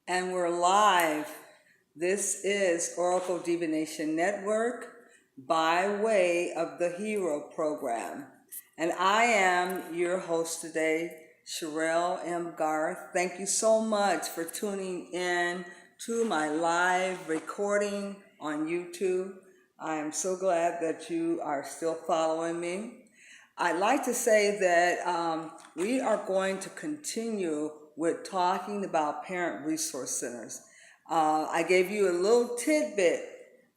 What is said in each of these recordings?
And we're live. This is Oracle Divination Network by way of the Hero Program. And I am your host today, Sherelle M. Garth. Thank you so much for tuning in to my live recording on YouTube. I am so glad that you are still following me. I'd like to say that we are going to continue with talking about parent resource centers. I gave you a little tidbit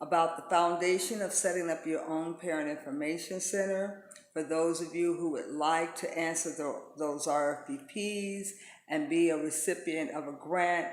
about the foundation of setting up your own parent information center for those of you who would like to answer those RFPs and be a recipient of a grant.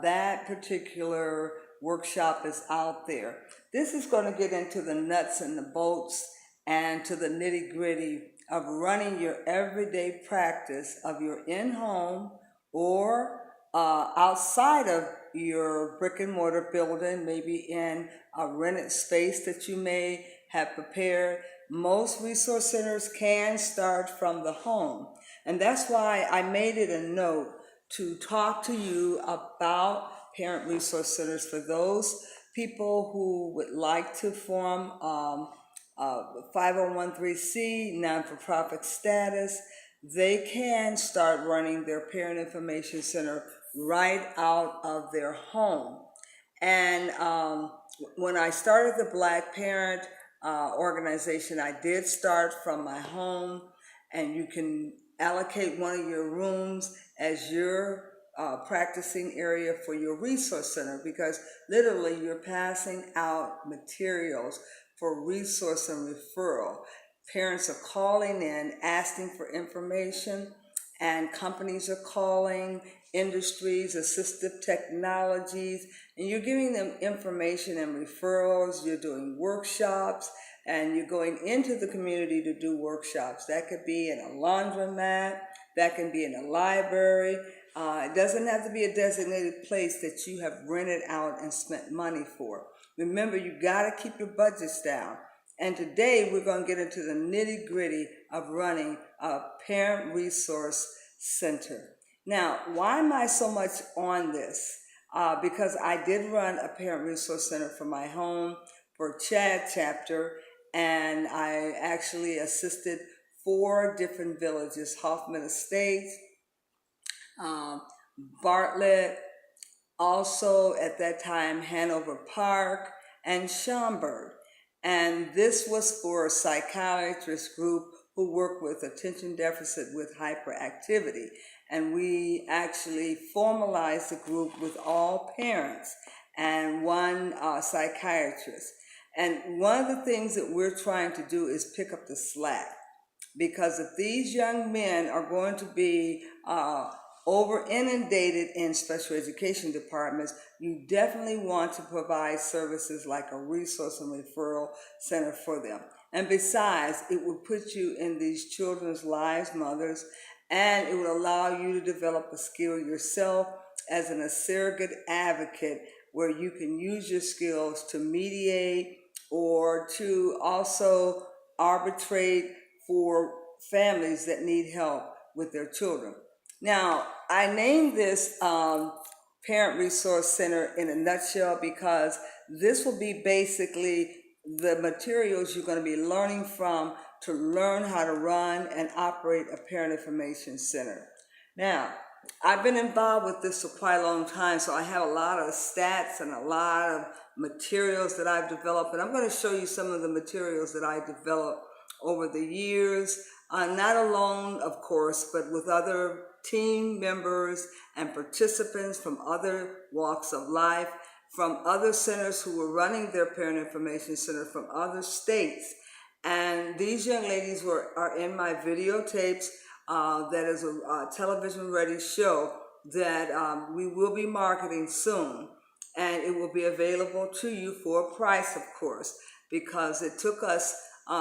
That particular workshop is out there. This is going to get into the nuts and the bolts and to the nitty gritty of running your everyday practice of your in-home or outside of your brick and mortar building, maybe in a rented space that you may have prepared. Most resource centers can start from the home. And that's why I made it a note to talk to you about parent resource centers for those people who would like to form 501c non-for-profit status. They can start running their parent information center right out of their home. And when I started the Black Parent organization, I did start from my home, and you can allocate one of your rooms as your practicing area for your resource center, because literally you're passing out materials for resource and referral. Parents are calling in asking for information, and companies are calling, industries, assistive technologies, and you're giving them information and referrals. You're doing workshops, and you're going into the community to do workshops. That could be in a laundromat, that can be in a library. It doesn't have to be a designated place that you have rented out and spent money for. Remember, you got to keep your budgets down. And today we're going to get into the nitty gritty of running a parent resource center. Now, why am I so much on this? Because I did run a parent resource center for my home for Chad chapter, and I actually assisted 4 different villages: Hoffman Estates, Bartlett, also at that time Hanover Park, and Schaumburg. And this was for a psychiatrist group who work with attention deficit with hyperactivity. And we actually formalized the group with all parents and one psychiatrist. And one of the things that we're trying to do is pick up the slack, because if these young men are going to be over inundated in special education departments, you definitely want to provide services like a resource and referral center for them. And besides, it will put you in these children's lives, mothers, and it will allow you to develop a skill yourself as a surrogate advocate, where you can use your skills to mediate or to also arbitrate for families that need help with their children. Now, I named this Parent Resource Center in a nutshell because this will be basically the materials you're going to be learning from to learn how to run and operate a parent information center. Now, I've been involved with this for quite a long time, so I have a lot of stats and a lot of materials that I've developed, and I'm going to show you some of the materials that I developed over the years, not alone, of course, but with other team members and participants from other walks of life, from other centers who were running their parent information center from other states. And these young ladies are in my videotapes. That is a television ready show that we will be marketing soon. And it will be available to you for a price, of course, because it took us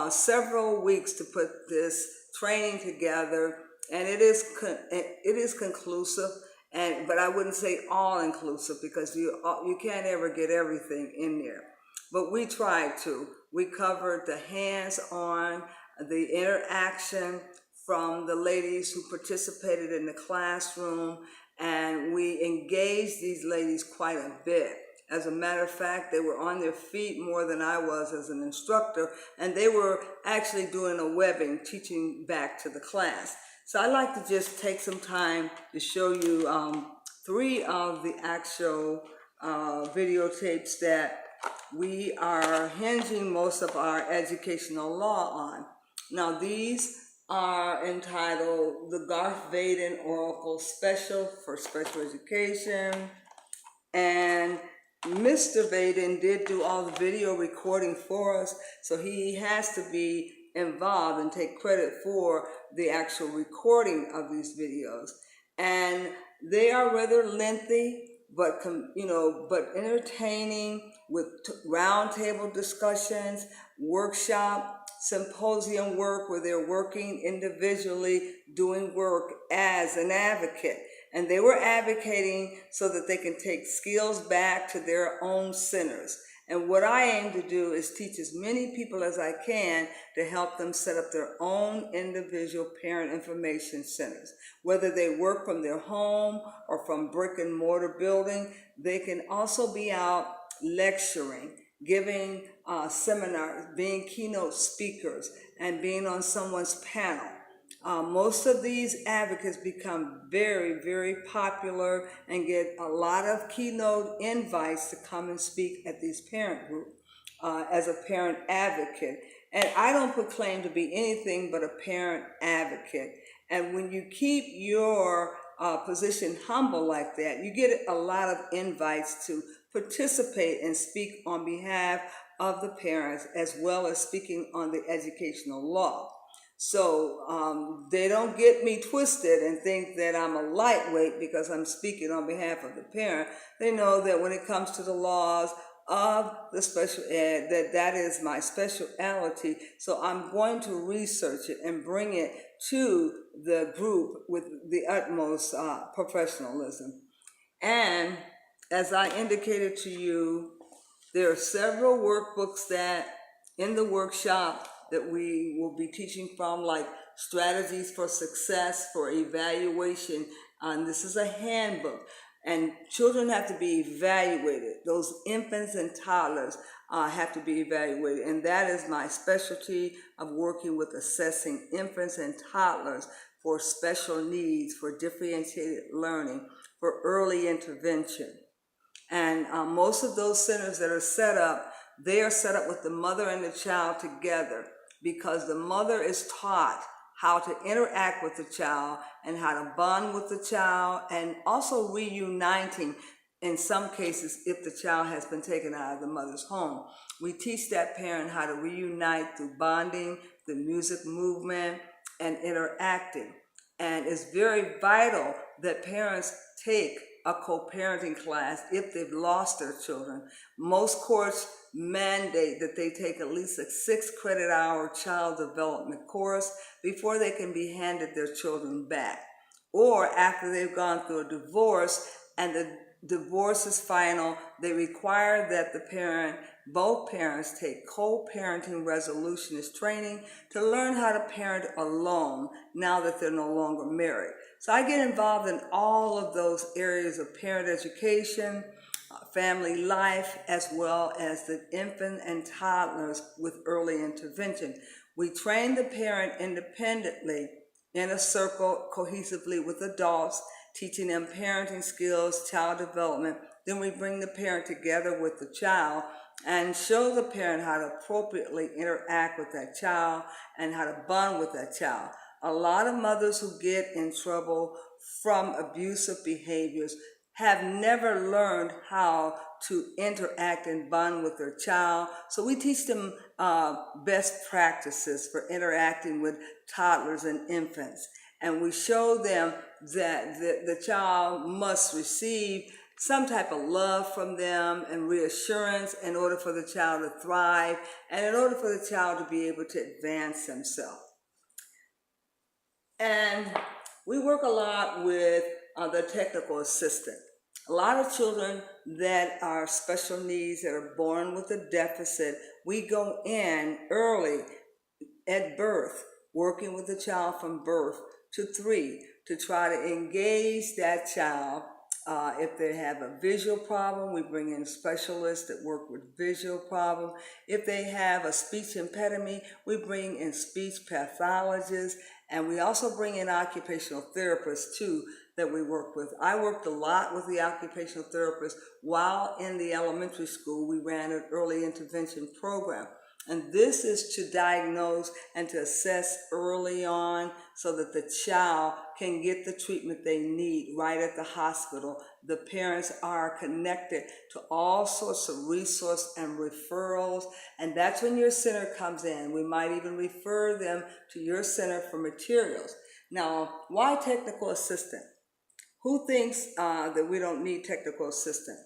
several weeks to put this training together, and it is conclusive, but I wouldn't say all inclusive, because you can't ever get everything in there. But we tried to. We covered the hands-on, the interaction from the ladies who participated in the classroom, and we engaged these ladies quite a bit. As a matter of fact, they were on their feet more than I was as an instructor, and they were actually doing a webbing, teaching back to the class. So I'd like to just take some time to show you 3 of the actual videotapes that we are hinging most of our educational law on. Now, these are entitled the Garth Vaden Oracle Special for Special Education, and Mr. Vaden did do all the video recording for us, so he has to be involved and take credit for the actual recording of these videos. And they are rather lengthy, but but entertaining, with roundtable discussions, workshop, symposium work where they're working individually, doing work as an advocate. And they were advocating so that they can take skills back to their own centers. And what I aim to do is teach as many people as I can to help them set up their own individual parent information centers. Whether they work from their home or from brick and mortar building, they can also be out lecturing, giving seminars, being keynote speakers, and being on someone's panel. Most of these advocates become very, very popular and get a lot of keynote invites to come and speak at these parent groups as a parent advocate. And I don't proclaim to be anything but a parent advocate. And when you keep your position humble like that, you get a lot of invites to participate and speak on behalf of the parents, as well as speaking on the educational law. So they don't get me twisted and think that I'm a lightweight because I'm speaking on behalf of the parent. They know that when it comes to the laws of the special ed, that is my specialty. So I'm going to research it and bring it to the group with the utmost professionalism. And as I indicated to you, there are several workbooks that in the workshop that we will be teaching from, like Strategies for Success for Evaluation. This is a handbook, and children have to be evaluated. Those infants and toddlers have to be evaluated, and that is my specialty of working with assessing infants and toddlers for special needs, for differentiated learning, for early intervention. And most of those centers that are set up, they are set up with the mother and the child together, because the mother is taught how to interact with the child and how to bond with the child, and also reuniting in some cases if the child has been taken out of the mother's home. We teach that parent how to reunite through bonding, the music movement, and interacting. And it's very vital that parents take a co-parenting class if they've lost their children. Most courts mandate that they take at least a 6-credit-hour child development course before they can be handed their children back. Or after they've gone through a divorce and the divorce is final, they require that both parents take co-parenting resolutionist training to learn how to parent alone now that they're no longer married. So I get involved in all of those areas of parent education, family life, as well as the infant and toddlers with early intervention. We train the parent independently in a circle cohesively with adults, teaching them parenting skills, child development. Then we bring the parent together with the child and show the parent how to appropriately interact with that child and how to bond with that child. A lot of mothers who get in trouble from abusive behaviors have never learned how to interact and bond with their child. So we teach them best practices for interacting with toddlers and infants. And we show them that the child must receive some type of love from them and reassurance in order for the child to thrive and in order for the child to be able to advance himself. And we work a lot with the technical assistant. A lot of children that are special needs, that are born with a deficit, we go in early at birth working with the child from birth to 3 to try to engage that child. If they have a visual problem, we bring in specialists that work with visual problem. If they have a speech impediment, we bring in speech pathologists, and we also bring in occupational therapists too that we work with. I worked a lot with the occupational therapist while in the elementary school. We ran an early intervention program. And this is to diagnose and to assess early on so that the child can get the treatment they need right at the hospital. The parents are connected to all sorts of resources and referrals, and that's when your center comes in. We might even refer them to your center for materials. Now, why technical assistant? Who thinks that we don't need technical assistant?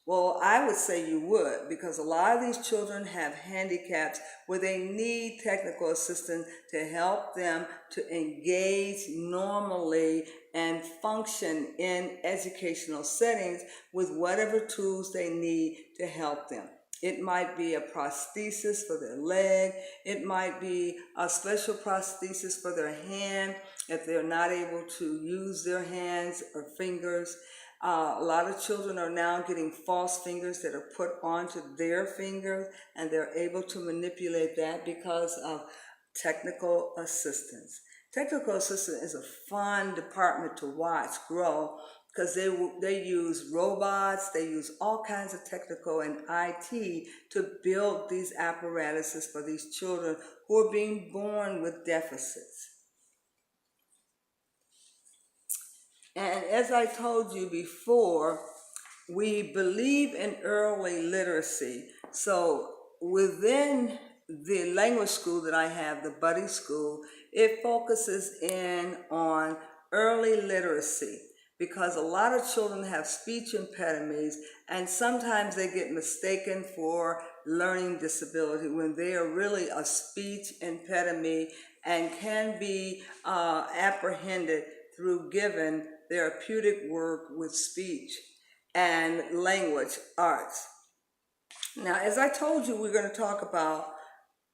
Well, I would say you would, because a lot of these children have handicaps where they need technical assistance to help them to engage normally and function in educational settings with whatever tools they need to help them. It might be a prosthesis for their leg. It might be a special prosthesis for their hand if they're not able to use their hands or fingers. A lot of children are now getting false fingers that are put onto their fingers, and they're able to manipulate that because of technical assistance. Technical assistance is a fun department to watch grow because they use robots, they use all kinds of technical and IT to build these apparatuses for these children who are being born with deficits. And as I told you before, we believe in early literacy. So within the language school that I have, the Buddy School, it focuses in on early literacy because a lot of children have speech impediments, and sometimes they get mistaken for learning disability when they are really a speech impediment and can be apprehended through given therapeutic work with speech and language arts. Now, as I told you, we're going to talk about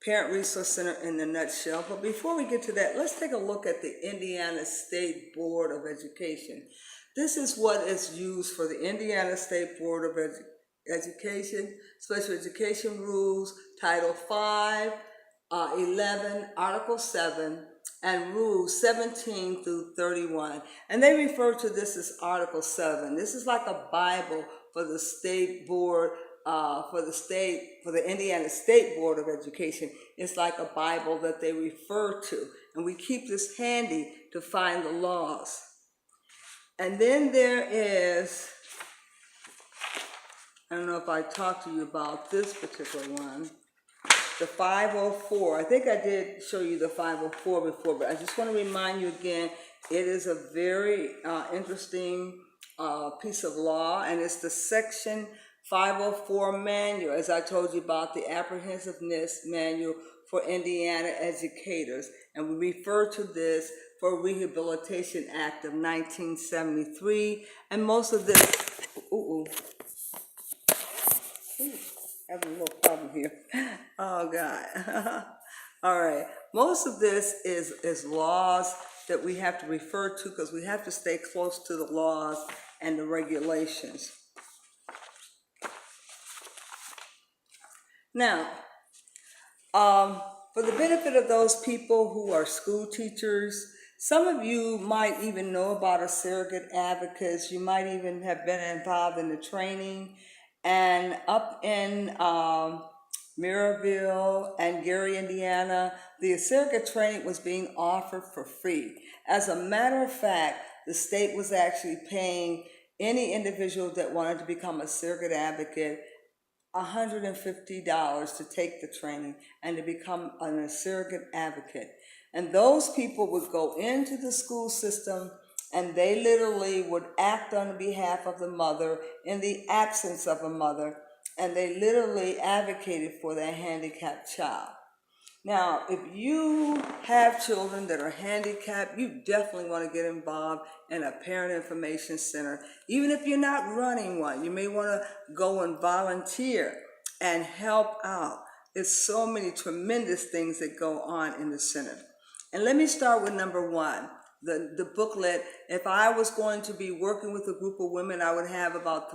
Parent Resource Center in a nutshell, but before we get to that, let's take a look at the Indiana State Board of Education. This is what is used for the Indiana State Board of Education, Special Education Rules, Title 5, 11, Article 7, and Rules 17 through 31. And they refer to this as Article 7. This is like a Bible for the state board, for the Indiana State Board of Education. It's like a Bible that they refer to. And we keep this handy to find the laws. And then there is, I don't know if I talked to you about this particular one, the 504. I think I did show you the 504 before, but I just want to remind you again, it is a very interesting piece of law, and it's the Section 504 manual, as I told you about the apprehensiveness manual for Indiana educators. And we refer to this for Rehabilitation Act of 1973. And most of this, having a little problem here. Oh God. All right. Most of this is laws that we have to refer to because we have to stay close to the laws and the regulations. Now, for the benefit of those people who are school teachers, some of you might even know about a surrogate advocates. You might even have been involved in the training. And up in Maryville and Gary, Indiana, the surrogate training was being offered for free. As a matter of fact, the state was actually paying any individual that wanted to become a surrogate advocate $150 to take the training and to become a surrogate advocate. And those people would go into the school system and they literally would act on behalf of the mother in the absence of a mother, and they literally advocated for their handicapped child. Now, if you have children that are handicapped, you definitely want to get involved in a parent information center. Even if you're not running one, you may want to go and volunteer and help out. It's so many tremendous things that go on in the center. And let me start with number one. The booklet, if I was going to be working with a group of women, I would have about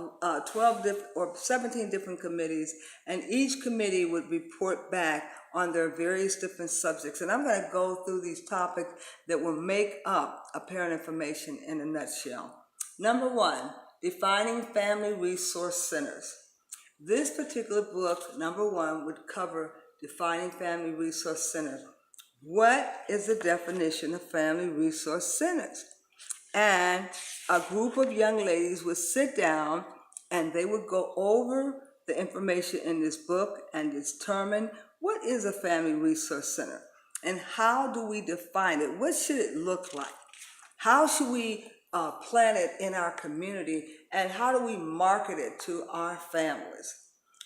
12 or 17 different committees, and each committee would report back on their various different subjects. And I'm going to go through these topics that will make up a parent information in a nutshell. Number one, defining family resource centers. This particular book, number one, would cover defining family resource centers. What is the definition of family resource centers? And a group of young ladies would sit down and they would go over the information in this book and determine what is a family resource center and how do we define it? What should it look like? How should we plan it in our community, and how do we market it to our families?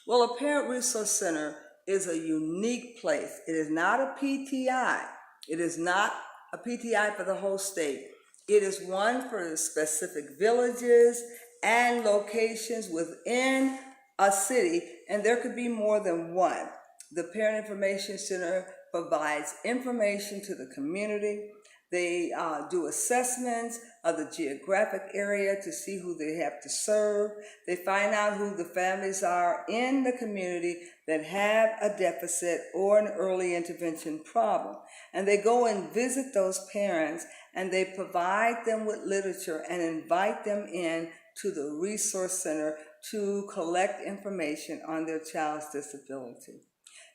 Well, a parent resource center is a unique place. It is not a PTI. It is not a PTI for the whole state. It is one for specific villages and locations within a city, and there could be more than one. The Parent Information Center provides information to the community. They do assessments of the geographic area to see who they have to serve. They find out who the families are in the community that have a deficit or an early intervention problem. And they go and visit those parents and they provide them with literature and invite them in to the resource center to collect information on their child's disability.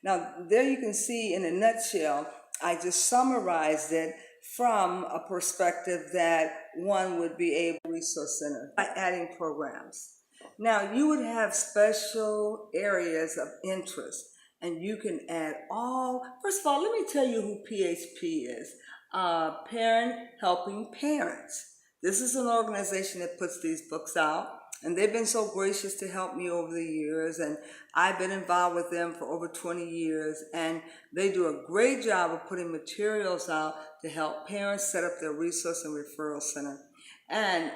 Now, there you can see in a nutshell, I just summarized it from a perspective that one would be able to resource center by adding programs. Now, you would have special areas of interest, and you can add all. First of all, let me tell you who PHP is. Parent Helping Parents. This is an organization that puts these books out, and they've been so gracious to help me over the years, and I've been involved with them for over 20 years, and they do a great job of putting materials out to help parents set up their resource and referral center. And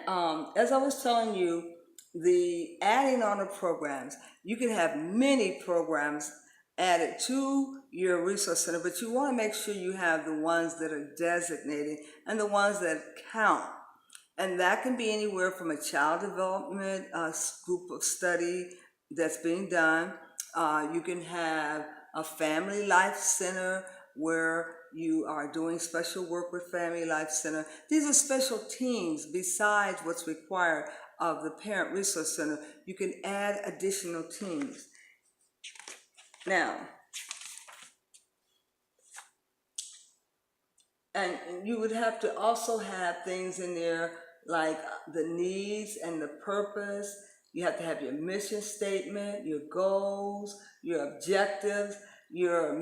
as I was telling you, the adding on of programs, you can have many programs added to your resource center, but you want to make sure you have the ones that are designated and the ones that count. And that can be anywhere from a child development group of study that's being done. You can have a family life center where you are doing special work with Family Life Center. These are special teams besides what's required of the Parent Resource Center. You can add additional teams. Now, and you would have to also have things in there like the needs and the purpose. You have to have your mission statement, your goals, your objectives, your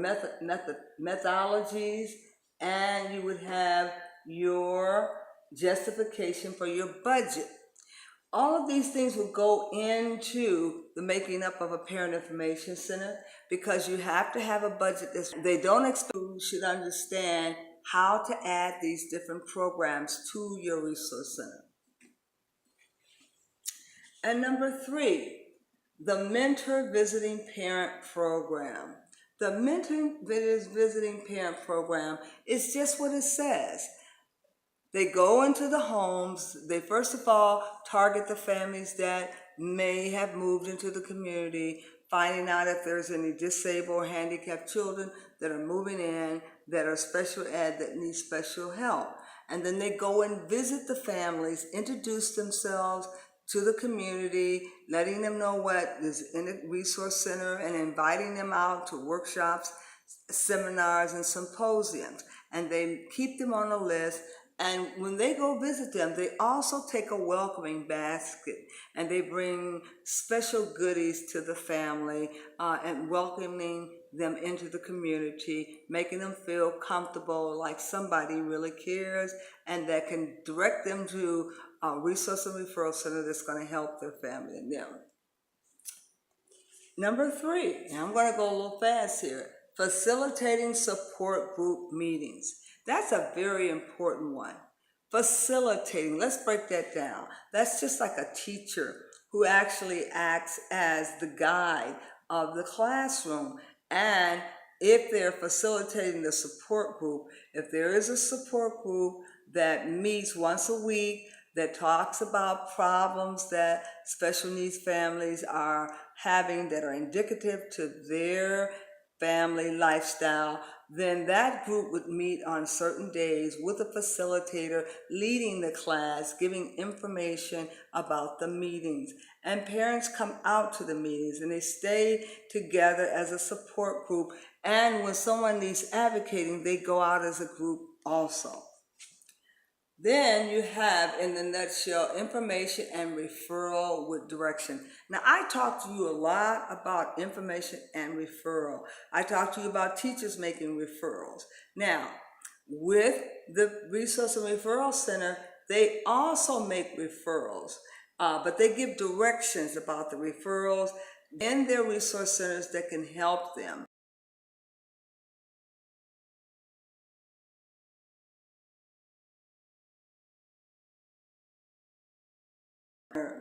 methodologies, and you would have your justification for your budget. All of these things will go into the making up of a parent information center because you have to have a budget. They don't expect you should understand how to add these different programs to your resource center. And number 3, the Mentor Visiting Parent Program. The Mentor Visiting Parent Program is just what it says. They go into the homes. They first of all target the families that may have moved into the community, finding out if there's any disabled or handicapped children that are moving in that are special ed that need special help. And then they go and visit the families, introduce themselves to the community, letting them know what is in the resource center and inviting them out to workshops, seminars, and symposiums. And they keep them on a list. And when they go visit them, they also take a welcoming basket and they bring special goodies to the family and welcoming them into the community, making them feel comfortable, like somebody really cares and that can direct them to a resource and referral center that's going to help their family and them. Number 3, and I'm going to go a little fast here, facilitating support group meetings. That's a very important one. Facilitating, let's break that down. That's just like a teacher who actually acts as the guide of the classroom. And if they're facilitating the support group, if there is a support group that meets once a week, that talks about problems that special needs families are having that are indicative to their family lifestyle, then that group would meet on certain days with a facilitator leading the class, giving information about the meetings. And parents come out to the meetings and they stay together as a support group. And when someone needs advocating, they go out as a group also. Then you have, in the nutshell, information and referral with direction. Now, I talked to you a lot about information and referral. I talked to you about teachers making referrals. Now, with the Resource and Referral Center, they also make referrals, but they give directions about the referrals in their resource centers that can help them.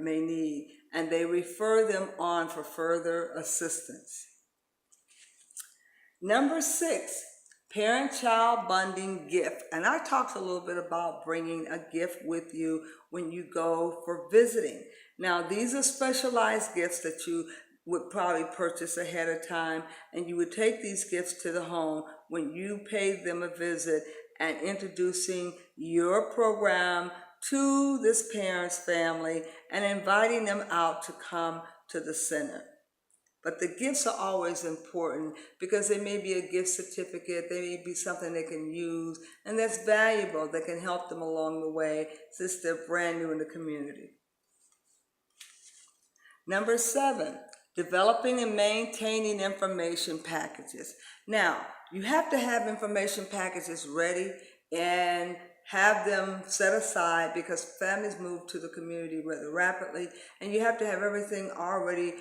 May need, and they refer them on for further assistance. Number 6, parent-child bonding gift. And I talked a little bit about bringing a gift with you when you go for visiting. Now, these are specialized gifts that you would probably purchase ahead of time, and you would take these gifts to the home when you paid them a visit and introducing your program to this parent's family and inviting them out to come to the center. But the gifts are always important because they may be a gift certificate, they may be something they can use, and that's valuable, that can help them along the way since they're brand new in the community. Number 7, developing and maintaining information packages. Now, you have to have information packages ready and have them set aside because families move to the community rather rapidly, and you have to have everything already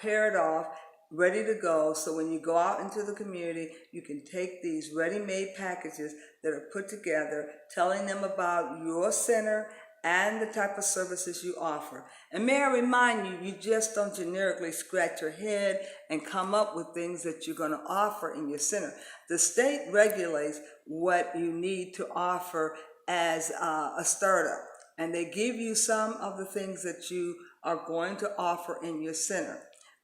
paired off, ready to go, so when you go out into the community, you can take these ready-made packages that are put together, telling them about your center and the type of services you offer. And may I remind you, you just don't generically scratch your head and come up with things that you're going to offer in your center. The state regulates what you need to offer as a startup, and they give you some of the things that you are going to offer in your center,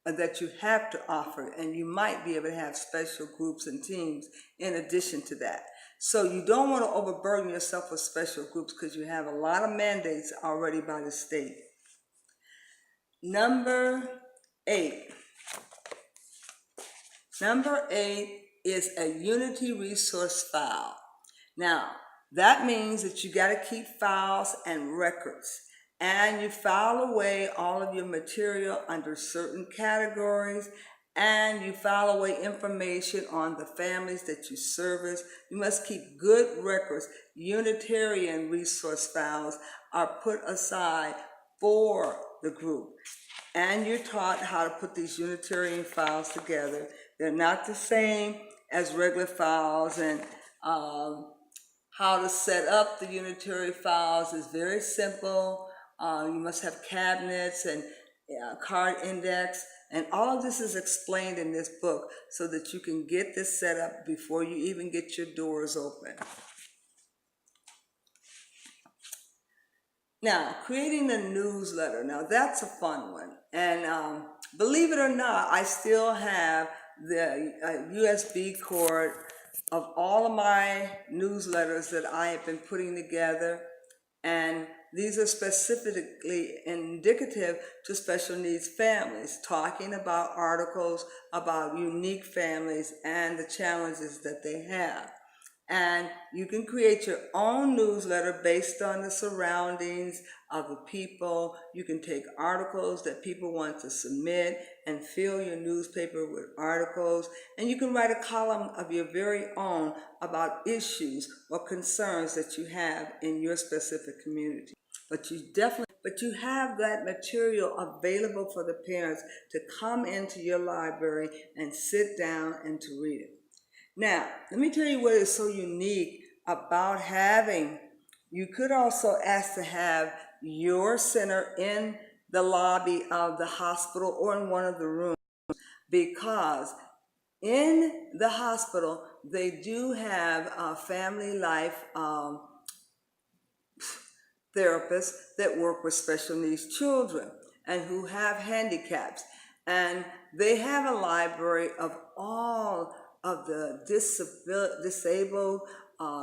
that you have to offer, and you might be able to have special groups and teams in addition to that. So you don't want to overburden yourself with special groups because you have a lot of mandates already by the state. Number 8. Number 8 is a Unity resource file. Now, that means that you got to keep files and records, and you file away all of your material under certain categories, and you file away information on the families that you service. You must keep good records. Unitarian resource files are put aside for the group, and you're taught how to put these Unitarian files together. They're not the same as regular files, and how to set up the Unitary files is very simple. You must have cabinets and card index, and all of this is explained in this book so that you can get this set up before you even get your doors open. Now, creating a newsletter. Now, that's a fun one. And believe it or not, I still have the USB cord of all of my newsletters that I have been putting together. And these are specifically indicative to special needs families, talking about articles about unique families and the challenges that they have. And you can create your own newsletter based on the surroundings of the people. You can take articles that people want to submit and fill your newspaper with articles. And you can write a column of your very own about issues or concerns that you have in your specific community. But you have that material available for the parents to come into your library and sit down and to read it. Now, let me tell you what is so unique about having, you could also ask to have your center in the lobby of the hospital or in one of the rooms, because in the hospital, they do have family life therapists that work with special needs children and who have handicaps. And they have a library of all of the disabled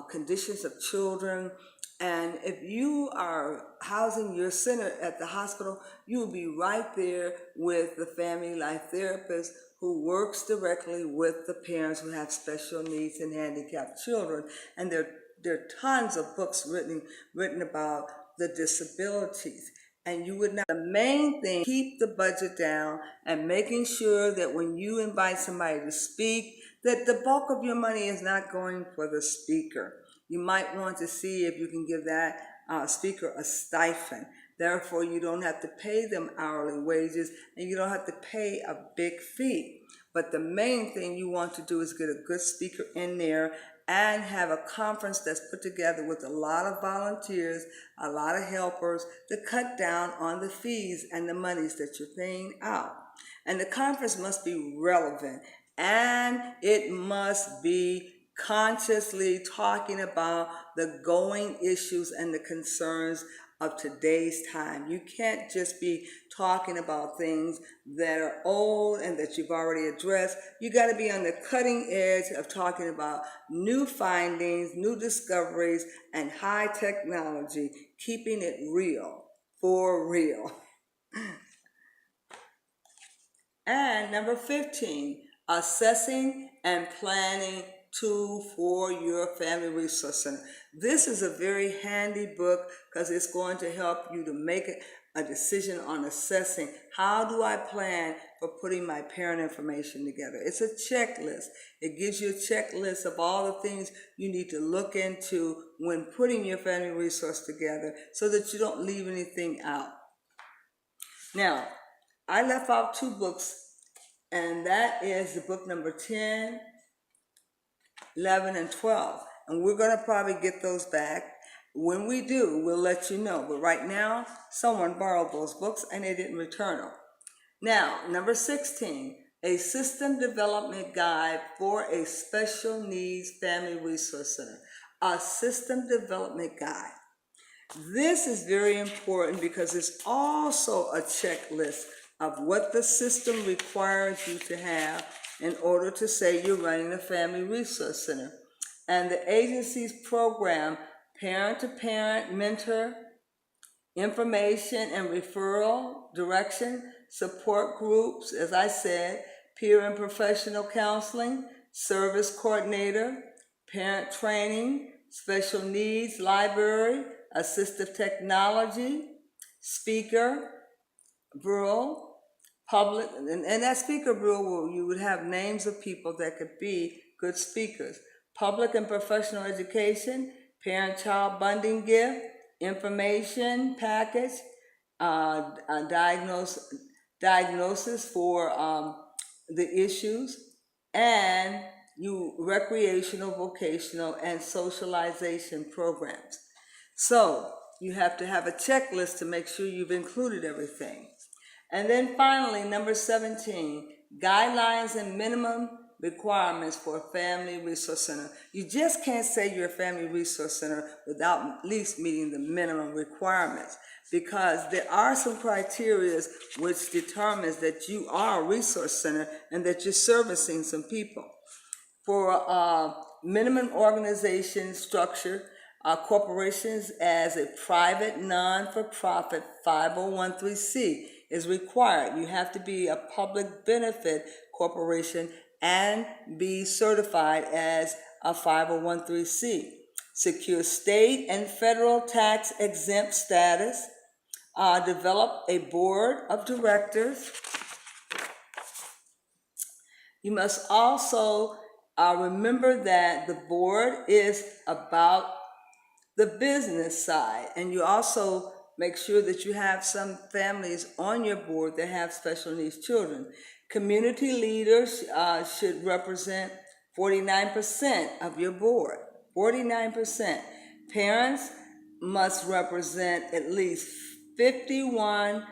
conditions of children. And if you are housing your center at the hospital, you'll be right there with the family life therapist who works directly with the parents who have special needs and handicapped children. And there are tons of books written about the disabilities. And you would not, the main thing, keep the budget down and making sure that when you invite somebody to speak, that the bulk of your money is not going for the speaker. You might want to see if you can give that speaker a stipend. Therefore, you don't have to pay them hourly wages and you don't have to pay a big fee. But the main thing you want to do is get a good speaker in there and have a conference that's put together with a lot of volunteers, a lot of helpers to cut down on the fees and the monies that you're paying out. And the conference must be relevant and it must be consciously talking about the going issues and the concerns of today's time. You can't just be talking about things that are old and that you've already addressed. You got to be on the cutting edge of talking about new findings, new discoveries, and high technology, keeping it real, for real. And number 15, assessing and planning tool for your family resource center. This is a very handy book because it's going to help you to make a decision on assessing how do I plan for putting my parent information together. It's a checklist. It gives you a checklist of all the things you need to look into when putting your family resource together so that you don't leave anything out. Now, I left out 2 books, and that is the book number 10, 11, and 12. And we're going to probably get those back. When we do, we'll let you know. But right now, someone borrowed those books and they didn't return them. Now, number 16, a system development guide for a special needs family resource center. A system development guide. This is very important because it's also a checklist of what the system requires you to have in order to say you're running a family resource center. And the agency's program, parent-to-parent mentor, information and referral, direction, support groups, as I said, peer and professional counseling, service coordinator, parent training, special needs library, assistive technology, speaker, bureau, public, and that speaker bureau, you would have names of people that could be good speakers. Public and professional education, parent-child bonding gift, information package, diagnosis for the issues, and recreational, vocational, and socialization programs. So you have to have a checklist to make sure you've included everything. And then finally, number 17, guidelines and minimum requirements for a family resource center. You just can't say you're a family resource center without at least meeting the minimum requirements, because there are some criteria which determines that you are a resource center and that you're servicing some people. For minimum organization structure, corporations as a private non-for-profit 501(c) is required. You have to be a public benefit corporation and be certified as a 501(c). Secure state and federal tax exempt status. Develop a board of directors. You must also remember that the board is about the business side, and you also make sure that you have some families on your board that have special needs children. Community leaders should represent 49% of your board, 49%. Parents must represent at least 51%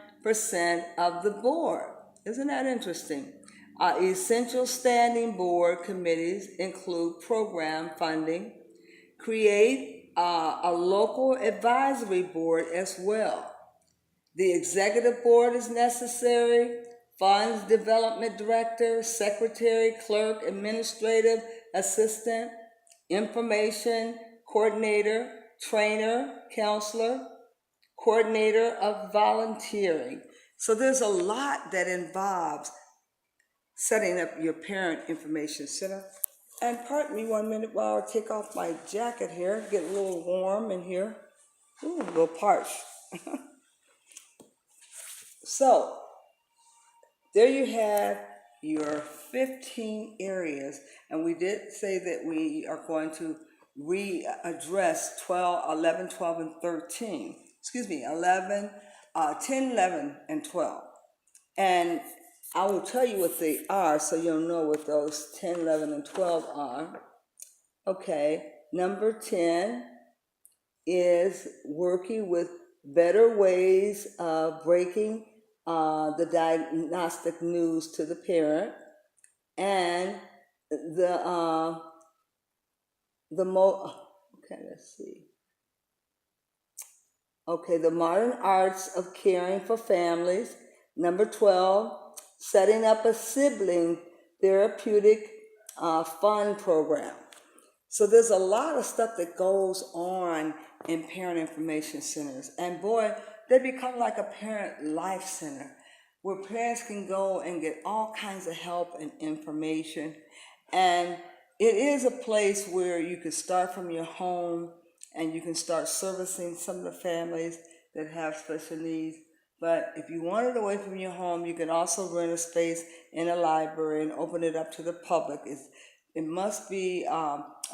of the board. Isn't that interesting? Essential standing board committees include program funding. Create a local advisory board as well. The executive board is necessary. Funds development director, secretary, clerk, administrative assistant, information coordinator, trainer, counselor, coordinator of volunteering. So there's a lot that involves setting up your parent information center. And pardon me 1 minute while I take off my jacket here, get a little warm in here. Ooh, a little parched. So, there you have your 15 areas. And we did say that we are going to readdress 11, 12, and 13. Excuse me, 10, 11, and 12. And I will tell you what they are so you'll know what those 10, 11, and 12 are. Okay, number 10 is working with better ways of breaking the diagnostic news to the parent. And let's see. Okay, the modern arts of caring for families. Number 12, setting up a sibling therapeutic fund program. So there's a lot of stuff that goes on in parent information centers. And boy, they become like a parent life center where parents can go and get all kinds of help and information. And it is a place where you can start from your home and you can start servicing some of the families that have special needs. But if you want it away from your home, you can also rent a space in a library and open it up to the public. It must be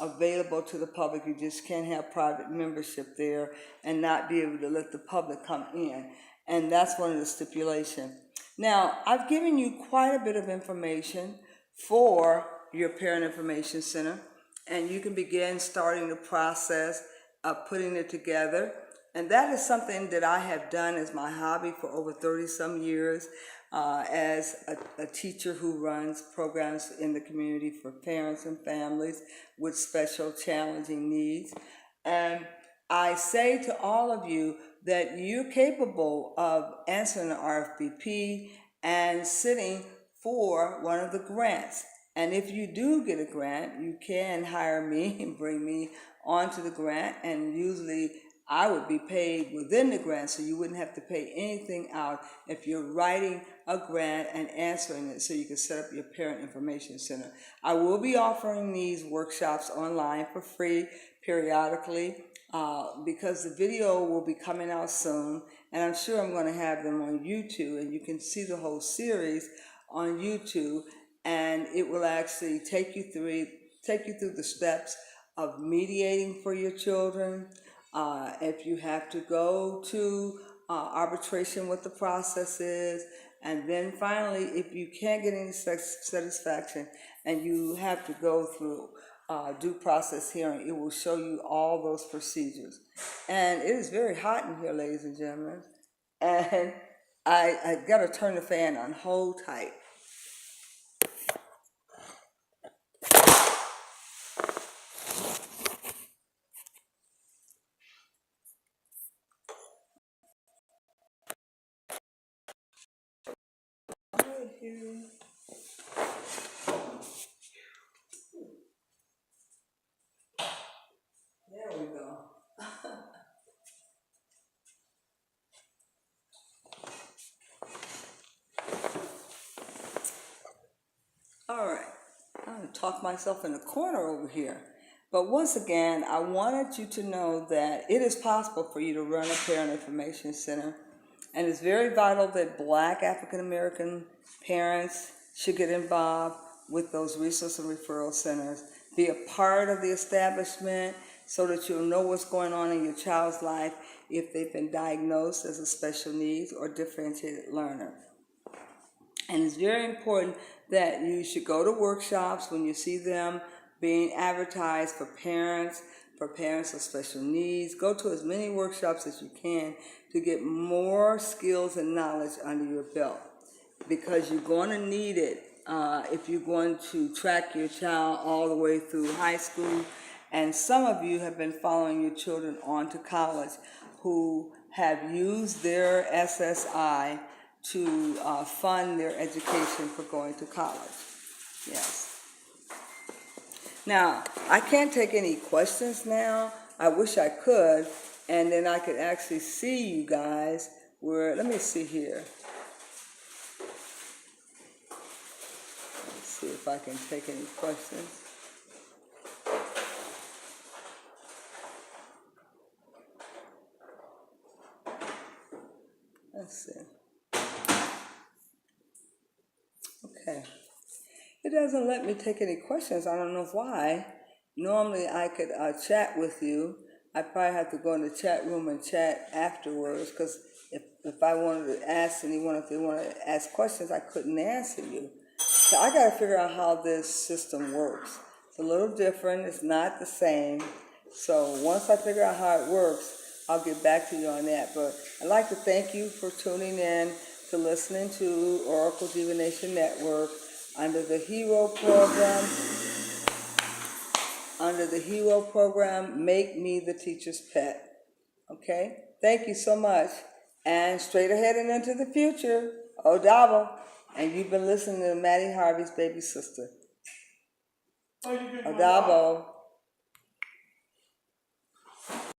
available to the public. You just can't have private membership there and not be able to let the public come in. And that's one of the stipulations. Now, I've given you quite a bit of information for your Parent Information Center, and you can begin starting the process of putting it together. And that is something that I have done as my hobby for over 30 some years as a teacher who runs programs in the community for parents and families with special challenging needs. And I say to all of you that you're capable of answering the RFBP and sitting for one of the grants. And if you do get a grant, you can hire me and bring me onto the grant, and usually I would be paid within the grant, so you wouldn't have to pay anything out if you're writing a grant and answering it so you can set up your Parent Information Center. I will be offering these workshops online for free periodically because the video will be coming out soon, and I'm sure I'm going to have them on YouTube, and you can see the whole series on YouTube, and it will actually take you through the steps of mediating for your children. If you have to go to arbitration, what the process is, and then finally, if you can't get any satisfaction and you have to go through due process hearing, it will show you all those procedures. And it is very hot in here, ladies and gentlemen, and I got to turn the fan on. Hold tight. There we go. All right, I'm going to talk myself in a corner over here. But once again, I wanted you to know that it is possible for you to run a Parent Information Center. And it's very vital that Black African American parents should get involved with those resource and referral centers. Be a part of the establishment so that you'll know what's going on in your child's life if they've been diagnosed as a special needs or differentiated learner. And it's very important that you should go to workshops when you see them being advertised for parents with special needs. Go to as many workshops as you can to get more skills and knowledge under your belt, because you're going to need it if you're going to track your child all the way through high school. And some of you have been following your children on to college who have used their SSI to fund their education for going to college. Yes. Now, I can't take any questions now. I wish I could, and then I could actually see you guys let me see here. Let's see if I can take any questions. Let's see. Okay. It doesn't let me take any questions. I don't know why. Normally I could chat with you. I probably have to go in the chat room and chat afterwards, because if I wanted to ask anyone, if they wanted to ask questions, I couldn't answer you. So I got to figure out how this system works. It's a little different. It's not the same. So once I figure out how it works, I'll get back to you on that. But I'd like to thank you for tuning in to listening to Oracle Divination Network under the HERO program, Make Me the Teacher's Pet. Okay? Thank you so much. And straight ahead and into the future, Odabo. And you've been listening to Maddie Harvey's baby sister. Odabo.